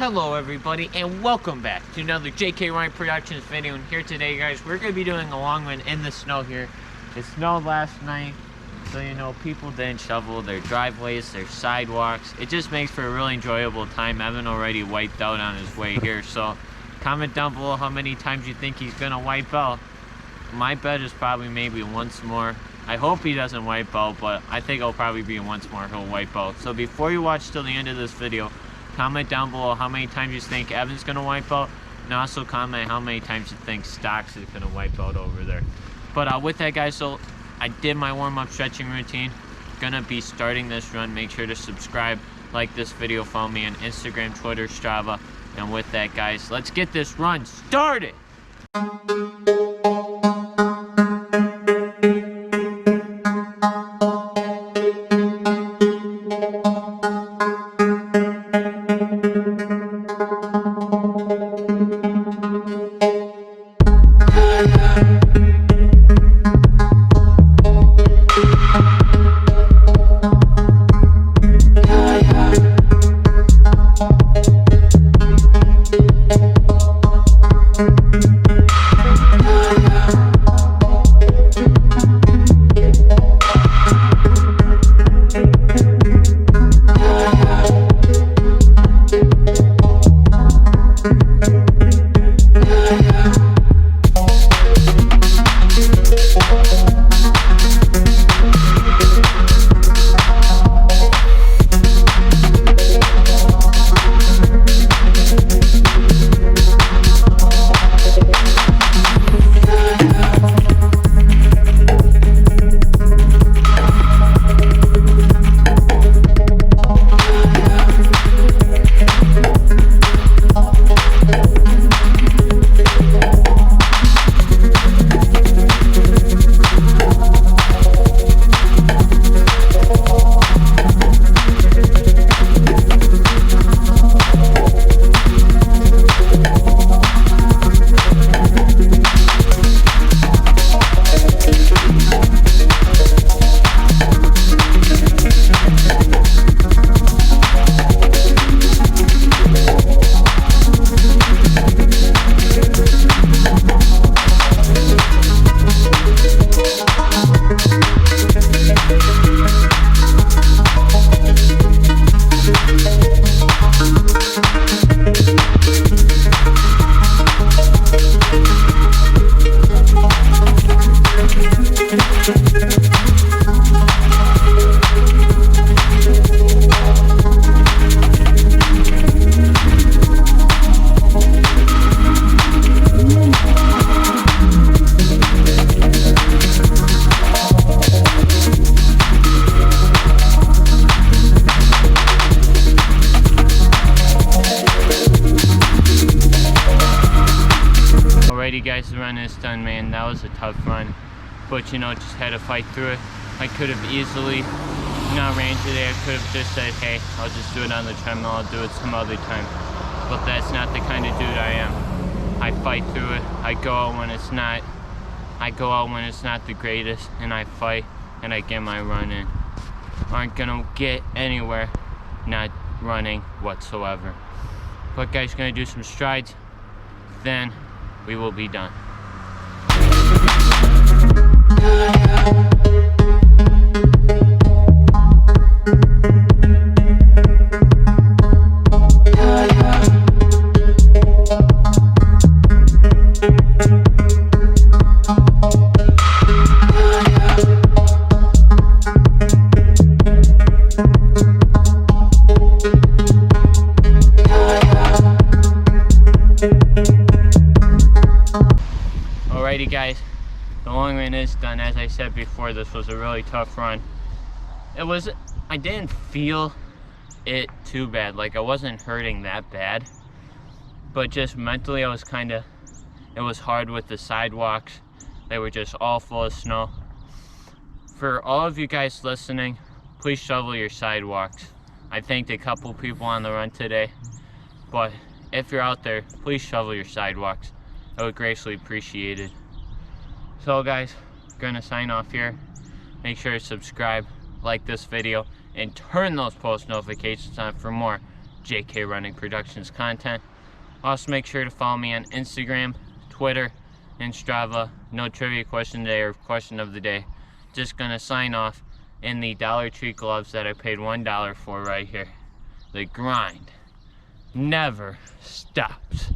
Hello everybody and welcome back to another JK Ryan Productions video. And here today, guys, we're going to be doing a long run in the snow here. It snowed last night, so you know, people didn't shovel their driveways, their sidewalks. It just makes for a really enjoyable time. Evan already wiped out on his way here, so comment down below how many times you think he's going to wipe out. My bet is probably maybe once more. I hope he doesn't wipe out, but I think it'll probably be once more he'll wipe out. So before you watch till the end of this video, comment down below how many times you think Evan's going to wipe out, and also comment how many times you think Stocks is going to wipe out over there. But with that, guys, so I did my warm-up stretching routine. Gonna be starting this run. Make sure to subscribe, like this video, follow me on Instagram, Twitter, Strava. And with that, guys, let's get this run started. Alrighty, guys, the run is done, man. That was a tough run, but you know, just had to fight through it. I could have easily not ran today. I could have just said, hey, I'll just do it on the treadmill, I'll do it some other time. But that's not the kind of dude I am. I fight through it. I go out when it's not the greatest, and I fight and I get my run in. Aren't gonna get anywhere not running whatsoever. But guys, gonna do some strides, then we will be done. Alrighty, guys, the long run is done. As I said before, this was a really tough run. I didn't feel it too bad, like I wasn't hurting that bad, but just mentally it was hard with the sidewalks. They were just all full of snow. For all of you guys listening, please shovel your sidewalks. I thanked a couple people on the run today, but if you're out there, please shovel your sidewalks. I would greatly appreciate it. So guys, gonna sign off here. Make sure to subscribe, like this video, and turn those post notifications on for more JK Running Productions content. Also make sure to follow me on Instagram, Twitter, and Strava. No trivia question today or question of the day. Just gonna sign off in the Dollar Tree gloves that I paid $1 for right here. The grind never stops.